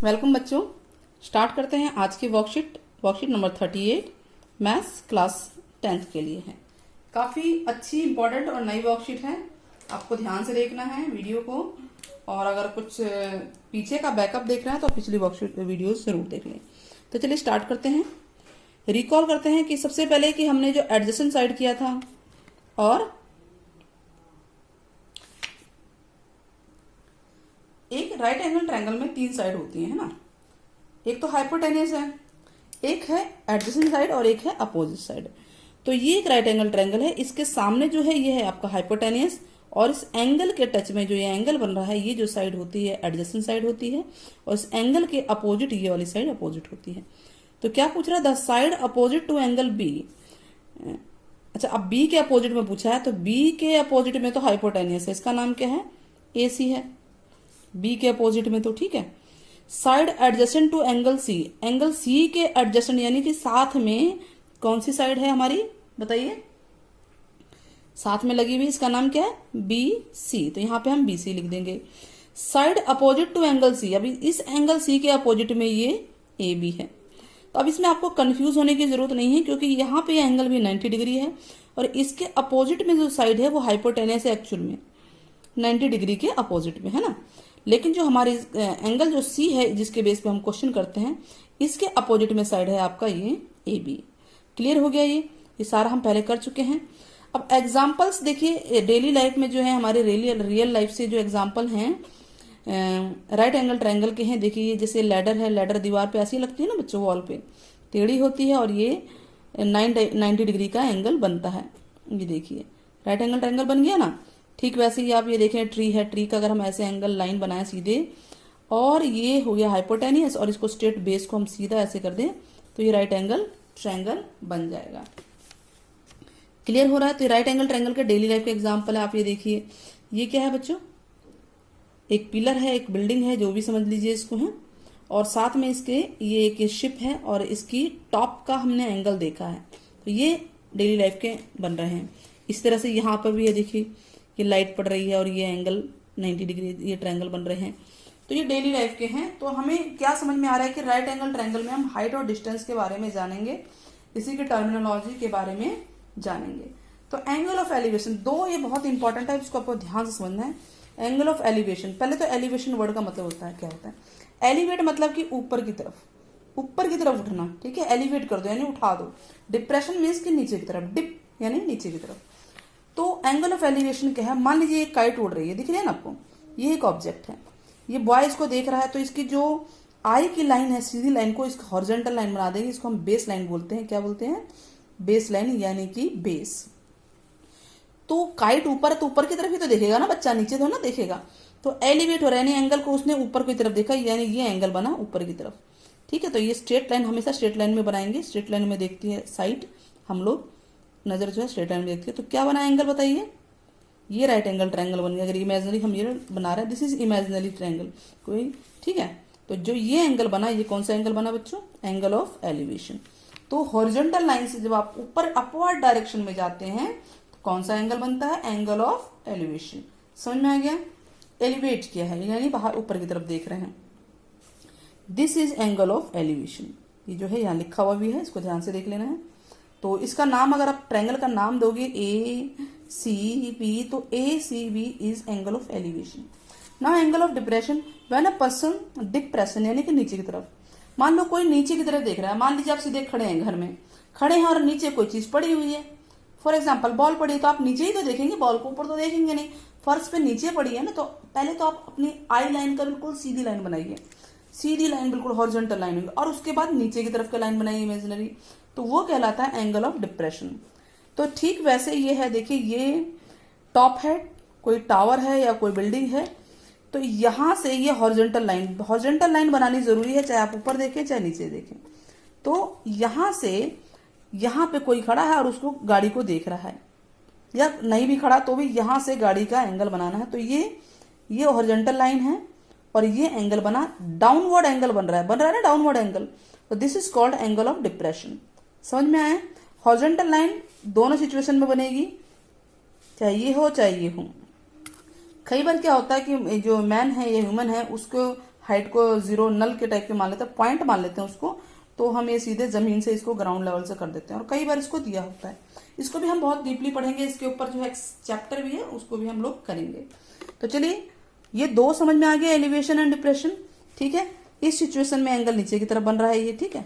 Welcome बच्चों। Start करते हैं आज की worksheet number 38 maths class 10th के लिए है। काफ़ी अच्छी इंपॉर्टेंट और नई वर्कशीट है, आपको ध्यान से देखना है वीडियो को। और अगर कुछ पीछे का बैकअप देखना है तो पिछली वर्कशीट वीडियोस जरूर देख लें। तो चलिए स्टार्ट करते हैं। रिकॉल करते हैं कि सबसे पहले कि हमने जो एडजेसेंट साइड किया था और एक राइट एंगल ट्रायंगल में 3 साइड होती है ना। एक तो हाइपोटेन्यूस है, एक है एडजेसेंट साइड और एक है अपोजिट साइड। तो ये एक राइट एंगल ट्रायंगल है, इसके सामने जो है ये है आपका हाइपोटेन्यूस और इस एंगल के टच में जो ये एंगल बन रहा है ये जो साइड होती है एडजेसेंट साइड होती है और इस एंगल के अपोजिट ये वाली साइड अपोजिट होती है। तो क्या पूछ रहा है, the side opposite to angle B. अच्छा, अब बी के अपोजिट में पूछा है तो बी के अपोजिट में तो हाइपोटेन्यूस है, इसका नाम क्या है, ए सी है बी के अपोजिट में। तो ठीक है, side adjacent to angle C, angle C के एडजेसेंट यानी कि साथ में कौन सी साइड है हमारी, बताइए, साथ में लगी हुई, इसका नाम क्या है, बी सी। तो यहां पे हम बी सी लिख देंगे। Side opposite to angle C, अभी इस एंगल सी के अपोजिट में ये ए बी है। तो अब इसमें आपको कंफ्यूज होने की जरूरत नहीं है क्योंकि यहाँ पे एंगल भी 90 डिग्री है और इसके अपोजिट में जो साइड है वो हाइपोटेन्यूस है, एक्चुअल में 90 डिग्री के अपोजिट में है ना। लेकिन जो हमारी एंगल जो सी है जिसके बेस पे हम क्वेश्चन करते हैं, इसके अपोजिट में साइड है आपका ये ए बी। क्लियर हो गया, ये सारा हम पहले कर चुके हैं। अब एग्जांपल्स देखिए, डेली लाइफ में जो है हमारे रियल लाइफ से जो एग्जांपल हैं राइट एंगल ट्रायंगल के हैं। देखिए जैसे लैडर है, लैडर दीवार पे ऐसी लगती है ना बच्चों, वॉल पे टेढ़ी होती है और ये 90 डिग्री का एंगल बनता है। ये देखिए राइट एंगल ट्रायंगल बन गया ना। ठीक वैसे ही आप ये देखें, ट्री है, ट्री का अगर हम ऐसे एंगल लाइन बनाएं सीधे और ये हो गया हाइपोटेन्यूस और इसको स्ट्रेट बेस को हम सीधा ऐसे कर दें तो ये राइट एंगल ट्रायंगल बन जाएगा। क्लियर हो रहा है। तो राइट एंगल ट्रायंगल के डेली लाइफ के एग्जांपल है। आप ये देखिए, ये क्या है बच्चों, एक पिलर है, एक बिल्डिंग है, जो भी समझ लीजिए इसको है, और साथ में इसके ये एक शिप है और इसकी टॉप का हमने एंगल देखा है। तो ये डेली लाइफ के बन रहे हैं। इस तरह से यहाँ पर भी है, देखिए ये लाइट पड़ रही है और ये एंगल 90 डिग्री, ये ट्रायंगल बन रहे हैं। तो ये डेली लाइफ के हैं। तो हमें क्या समझ में आ रहा है कि राइट एंगल ट्रायंगल में हम हाइट और डिस्टेंस के बारे में जानेंगे, इसी की टर्मिनोलॉजी के बारे में जानेंगे। तो एंगल ऑफ एलिवेशन, दो ये बहुत इंपॉर्टेंट है, इसको आपको ध्यान से समझना है। एंगल ऑफ एलिवेशन, पहले तो एलिवेशन वर्ड का मतलब होता है, क्या होता है एलिवेट, मतलब कि ऊपर की तरफ उठना। ठीक है, एलिवेट कर दो यानी उठा दो। डिप्रेशन मीन्स कि नीचे की तरफ, डिप यानी नीचे की तरफ। तो एंगल ऑफ एलिवेशन क्या है, मान लीजिए एक काइट उड़ रही है, दिख रही है ना आपको, ये एक ऑब्जेक्ट है, ये बॉय इसको देख रहा है। तो इसकी जो आई की लाइन है, सीधी लाइन को इसको हॉरिजॉन्टल लाइन बना देंगे, इसको हम बेस लाइन बोलते हैं। क्या बोलते हैं, बेस लाइन, यानी कि बेस। तो काइट ऊपर है तो ऊपर की तरफ ही तो देखेगा ना बच्चा, नीचे तो ना देखेगा। तो एलिवेट हो रहा है, यानी एंगल को उसने ऊपर की तरफ देखा, यानी ये एंगल बना ऊपर की तरफ। ठीक है, तो ये स्ट्रेट लाइन हमेशा स्ट्रेट लाइन में बनाएंगे। स्ट्रेट लाइन में देखती है साइड, हम लोग नजर जो है स्ट्रेट लाइन में देखती है। तो क्या बना एंगल, बताइए, ये राइट एंगल ट्रायंगल बन गया। अगर इमेजिनरी हम ये बना रहे हैं, दिस इज इमेजिनरी ट्रायंगल कोई, ठीक है। तो जो ये एंगल बना, ये कौन सा एंगल बना बच्चों, एंगल ऑफ एलिवेशन। तो हॉरिजॉन्टल लाइन से जब आप ऊपर अपवर्ड डायरेक्शन में जाते हैं तो कौन सा एंगल बनता है, एंगल ऑफ एलिवेशन। समझ में आ गया, एलिवेट किया है यानी बाहर ऊपर की तरफ देख रहे हैं। This is angle of elevation. ये जो है यहाँ लिखा हुआ भी है, इसको ध्यान से देख लेना है। तो इसका नाम, अगर आप ट्रायंगल का नाम दोगे ए सी बी, तो A C B is angle of elevation. Now angle of depression, when a person, depression यानी कि नीचे की तरफ। मान लो कोई नीचे की तरफ देख रहा है, मान लीजिए आप सीधे खड़े हैं, घर में खड़े हैं और नीचे कोई चीज पड़ी हुई है, फॉर एग्जाम्पल बॉल पड़ी है, तो आप नीचे ही तो देखेंगे, बॉल को ऊपर तो देखेंगे नहीं। फर्श पे नीचे पड़ी है ना, तो पहले तो आप अपनी आई लाइन का बिल्कुल सीधी लाइन बनाइए, सीधी लाइन बिल्कुल हॉरिजॉन्टल लाइन होगी, और उसके बाद नीचे की तरफ का लाइन बनाइए इमेजिनरी, तो वो कहलाता है एंगल ऑफ डिप्रेशन। तो ठीक वैसे ये है, देखिए ये टॉप है, कोई टावर है या कोई बिल्डिंग है, तो यहां से ये हॉरिजॉन्टल लाइन बनानी जरूरी है, चाहे आप ऊपर देखें चाहे नीचे देखें। तो यहां से यहां पे कोई खड़ा है और उसको गाड़ी को देख रहा है, या नहीं भी खड़ा तो भी यहां से गाड़ी का एंगल बनाना है। तो ये हॉरिजॉन्टल लाइन है और ये एंगल बना, डाउनवर्ड एंगल बन रहा है ना, डाउनवर्ड एंगल। तो this is called angle of depression. समझ में आया, हॉरिजॉन्टल लाइन दोनों सिचुएशन में बनेगी, चाहे ये हो चाहे ये हो। कई बार क्या होता है कि जो मैन है या ह्यूमन है उसको हाइट को 0 नल के टाइप के मान लेते हैं, पॉइंट मान लेते हैं उसको, तो हम ये सीधे जमीन से इसको ग्राउंड लेवल से कर देते हैं। और कई बार इसको दिया होता है, इसको भी हम बहुत डीपली पढ़ेंगे, इसके ऊपर जो है चैप्टर भी है उसको भी हम लोग करेंगे। तो चलिए ये दो समझ में आ गया, एलिवेशन एंड डिप्रेशन। ठीक है, इस सिचुएशन में एंगल नीचे की तरफ बन रहा है ये। ठीक है,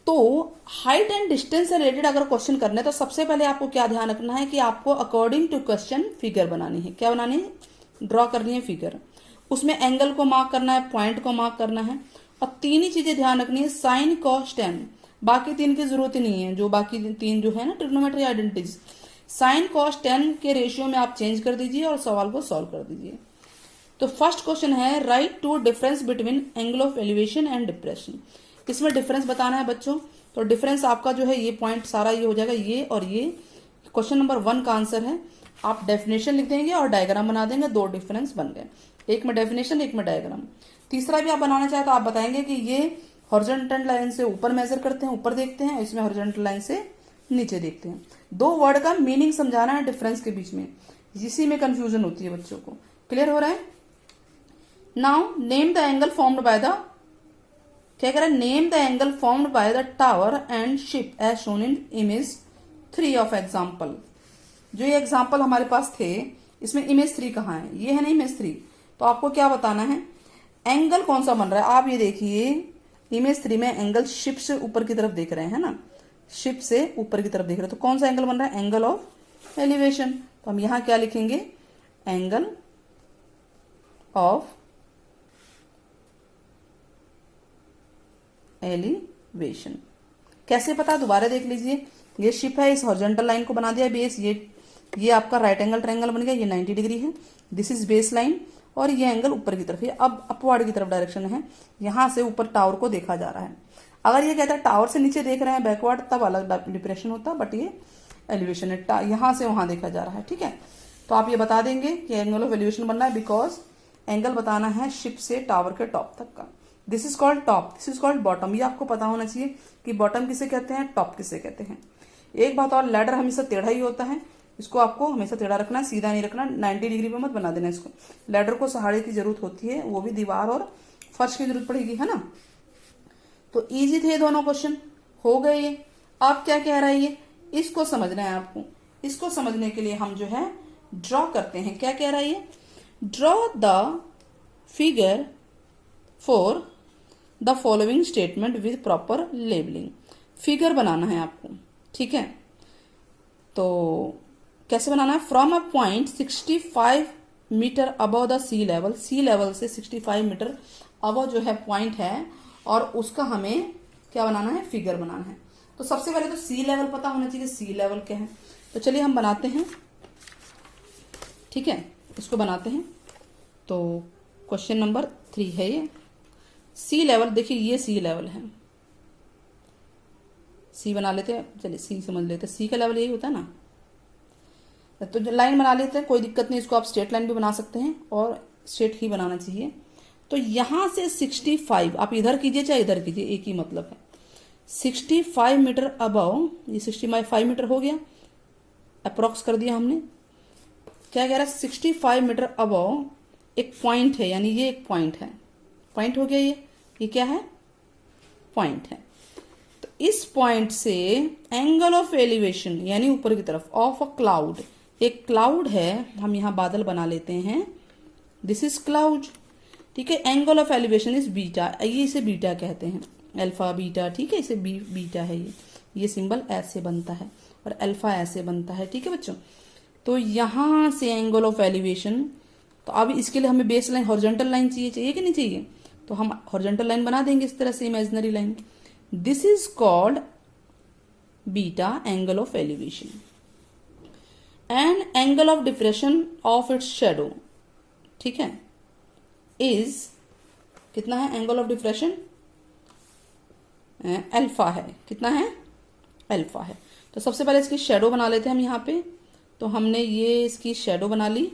तो हाइट एंड डिस्टेंस से रिलेटेड अगर क्वेश्चन करना है तो सबसे पहले आपको क्या ध्यान रखना है कि आपको अकॉर्डिंग टू क्वेश्चन फिगर बनानी है। क्या बनानी है? ड्रॉ करनी है फिगर। उसमें एंगल को मार्क करना है, पॉइंट को मार्क करना है, और तीन ही चीजें ध्यान रखनी है, साइन कॉस टेन। बाकी तीन की जरूरत ही नहीं है, जो बाकी तीन जो है ना trigonometry identities, sine cos tan के रेशियो में आप चेंज कर दीजिए और सवाल को सॉल्व कर दीजिए। तो फर्स्ट क्वेश्चन है write to difference between angle of elevation and depression. इसमें डिफरेंस बताना है बच्चों। तो डिफरेंस आपका जो है ये पॉइंट सारा ये हो जाएगा, ये और ये। क्वेश्चन नंबर 1 का आंसर है। आप डेफिनेशन लिख देंगे और डायग्राम बना देंगे, दो डिफरेंस बन गए, एक में डेफिनेशन एक में डायग्राम। तीसरा भी आप बनाना चाहे तो आप बताएंगे कि ये हॉरिजॉन्टल लाइन से ऊपर मेजर करते हैं, ऊपर देखते हैं, इसमें हॉरिजॉन्टल लाइन से नीचे देखते हैं। दो वर्ड का मीनिंग समझाना है डिफरेंस के बीच में, इसी में कंफ्यूजन होती है बच्चों को। क्लियर हो रहा है? Now name the angle formed by the, क्या कह रहा है, name the angle formed by the tower and ship as shown in image 3 of example. जो ये एग्जाम्पल हमारे पास थे इसमें इमेज 3 कहाँ है? ये है ना इमेज 3। तो आपको क्या बताना है, एंगल कौन सा बन रहा है। आप ये देखिए इमेज 3 में एंगल शिप से ऊपर की तरफ देख रहे हैं, है ना, शिप से ऊपर की तरफ देख रहे हैं। तो कौन सा एंगल बन रहा है? Angle of elevation. तो हम यहां क्या लिखेंगे? Angle of elevation. कैसे पता? दोबारा देख लीजिए, ये शिप है, इस हॉरिजॉन्टल लाइन को बना दिया बेस, ये आपका राइट एंगल ट्रायंगल बन गया, ये 90 डिग्री है, दिस इज बेस लाइन, और ये एंगल ऊपर की तरफ है, अब अपवर्ड की तरफ डायरेक्शन है, यहां से ऊपर टावर को देखा जा रहा है। अगर ये कहता है टावर से नीचे देख रहे हैं बैकवर्ड, तब अलग डिप्रेशन होता, बट ये एलिवेशन है, यहां से वहां देखा जा रहा है। ठीक है, तो आप ये बता देंगे कि एंगल ऑफ एलिवेशन बनना है बिकॉज एंगल बताना है शिप से टावर के टॉप तक का। This is called top, this is called bottom. ये आपको पता होना चाहिए कि बॉटम किसे कहते हैं, टॉप किसे कहते हैं। एक बात और, लैडर हमेशा टेढ़ा ही होता है, इसको आपको हमेशा टेढ़ा रखना है, सीधा नहीं रखना, 90 डिग्री पे मत बना देना इसको। लैडर को सहारे की जरूरत होती है, वो भी दीवार और फर्श की जरूरत पड़ेगी, है ना। तो इजी थे दोनों क्वेश्चन, हो गए ये। अब क्या कह रहा है ये, इसको समझना है आपको। इसको समझने के लिए हम जो है ड्रॉ करते हैं। क्या कह रहा है ये, draw the figure for the following statement with proper labelling. Figure बनाना है आपको, ठीक है। तो कैसे बनाना है, from a point 65 metre above the sea level, sea level से 65 मीटर अबव जो है पॉइंट है, और उसका हमें क्या बनाना है, फिगर बनाना है। तो सबसे पहले तो सी लेवल पता होना चाहिए, सी लेवल क्या है। तो चलिए हम बनाते हैं, ठीक है, इसको बनाते हैं। तो क्वेश्चन नंबर 3 है ये, सी लेवल। देखिए ये सी लेवल है, सी बना लेते हैं, चलिए सी समझ लेते हैं, सी का लेवल यही होता है ना। तो लाइन बना लेते हैं, कोई दिक्कत नहीं, इसको आप स्ट्रेट लाइन भी बना सकते हैं और स्ट्रेट ही बनाना चाहिए। तो यहां से 65, आप इधर कीजिए चाहे इधर कीजिए, एक ही मतलब है। 65 मीटर अबव, ये 65 मीटर हो गया, अप्रोक्स कर दिया हमने। क्या कह रहा है, 65 मीटर अबव एक पॉइंट है, यानी ये एक पॉइंट है, पॉइंट हो गया ये क्या है, पॉइंट है। तो इस पॉइंट से एंगल ऑफ एलिवेशन यानी ऊपर की तरफ ऑफ अ क्लाउड, एक क्लाउड है, हम यहां बादल बना लेते हैं, दिस इज क्लाउड, ठीक है। Angle of elevation is beta, ये इसे बीटा कहते हैं, अल्फा बीटा, ठीक है, इसे बीटा है ये सिंबल ऐसे बनता है और अल्फा ऐसे बनता है, ठीक है बच्चों। तो यहां से एंगल ऑफ एलिवेशन, तो अब इसके लिए हमें बेस लाइन हॉरिजॉन्टल लाइन चाहिए कि नहीं चाहिए, तो हम हॉरिजॉन्टल लाइन बना देंगे इस तरह से, imaginary line. This is called beta, angle of elevation, and angle of depression of its shadow, ठीक है, इज कितना है, एंगल ऑफ डिप्रेशन अल्फा है, कितना है, अल्फा है। तो सबसे पहले इसकी शेडो बना लेते हैं हम यहाँ पे। तो हमने ये इसकी शेडो बना ली।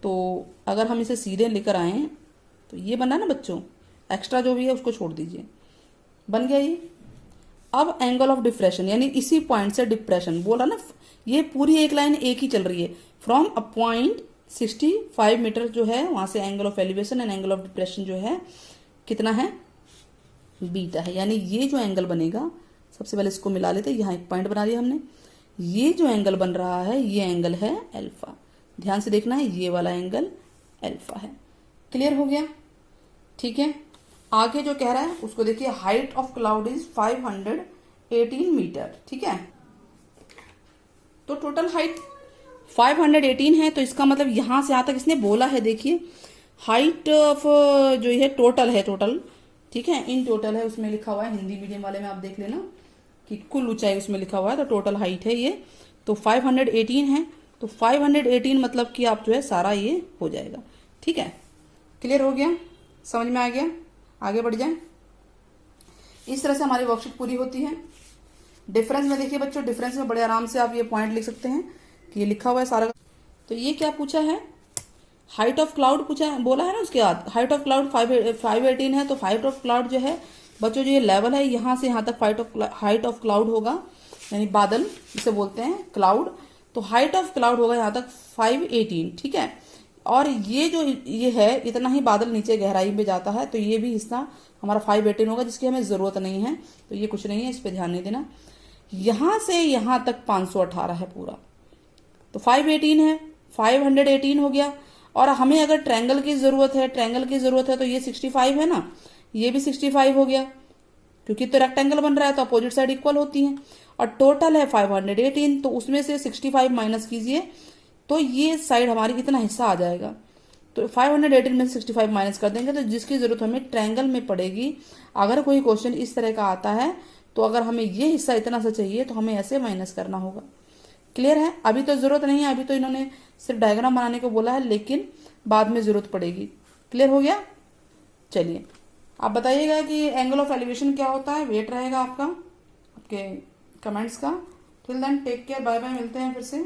तो अगर हम इसे सीधे लेकर आए तो ये बना ना बच्चों, एक्स्ट्रा जो भी है उसको छोड़ दीजिए, बन गया ये। अब एंगल ऑफ डिप्रेशन यानी इसी पॉइंट से डिप्रेशन बोला ना, ये पूरी एक लाइन एक ही चल रही है, फ्रॉम अ पॉइंट 65 मीटर जो है वहां से angle of elevation and angle of depression जो है कितना है, बीटा है। यानी ये जो एंगल बनेगा, सबसे पहले इसको मिला लेते हैं, यहाँ एक पॉइंट बना लिया हमने। ये जो एंगल बन रहा है ये एंगल है अल्फा। ध्यान से देखना है, ये वाला एंगल अल्फा है। क्लियर हो गया? ठीक है, आगे जो कह रहा है उसको देखिए। Height of cloud is 518 metre. ठीक है, तो टोटल हाइट 518 है, तो इसका मतलब यहां से यहां तक इसने बोला है। देखिए हाइट ऑफ जो ये टोटल है, टोटल, ठीक है, इन टोटल है, उसमें लिखा हुआ है, हिंदी मीडियम वाले में आप देख लेना कि कुल ऊंचाई उसमें लिखा हुआ है, तो टोटल हाइट है ये, तो 518 है। तो 518 मतलब कि आप जो है सारा ये हो जाएगा। ठीक है, क्लियर हो गया, समझ में आ गया? आगे बढ़ जाए। इस तरह से हमारी वर्कशीट पूरी होती है। डिफरेंस में देखिए बच्चों, डिफरेंस में बड़े आराम से आप ये पॉइंट लिख सकते हैं कि ये लिखा हुआ है सारा। तो ये क्या पूछा है, हाइट ऑफ क्लाउड पूछा है, बोला है ना उसके बाद हाइट ऑफ क्लाउड 518 है। तो हाइट ऑफ क्लाउड जो है बच्चों, जो ये लेवल है यहां से यहां तक हाइट ऑफ क्लाउड होगा, यानी बादल जिसे बोलते हैं क्लाउड। तो हाइट ऑफ क्लाउड होगा यहां तक 518। ठीक है, और ये जो ये है इतना ही बादल नीचे गहराई में जाता है, तो ये भी हिस्सा हमारा 518 होगा, जिसकी हमें जरूरत नहीं है, तो ये कुछ नहीं है, इस पर ध्यान नहीं देना। यहां से यहां तक 518 है पूरा, तो 518 है, 518 हो गया। और हमें अगर ट्रायंगल की जरूरत है, तो ये 65 है ना, ये भी 65 हो गया, क्योंकि तो रेक्टेंगल बन रहा है तो अपोजिट साइड इक्वल होती है। और टोटल है 518, तो उसमें से 65 माइनस कीजिए, तो ये साइड हमारी कितना हिस्सा आ जाएगा। तो 518 में 65 माइनस कर देंगे, तो जिसकी जरूरत हमें ट्रायंगल में पड़ेगी। अगर कोई क्वेश्चन इस तरह का आता है, तो अगर हमें ये हिस्सा इतना सा चाहिए तो हमें ऐसे माइनस करना होगा। क्लियर है? अभी तो जरूरत नहीं है, अभी तो इन्होंने सिर्फ डायग्राम बनाने को बोला है, लेकिन बाद में जरूरत पड़ेगी। क्लियर हो गया? चलिए, आप बताइएगा कि एंगल ऑफ एलिवेशन क्या होता है। वेट रहेगा आपका, आपके कमेंट्स का। Till then take care, bye bye, मिलते हैं फिर से।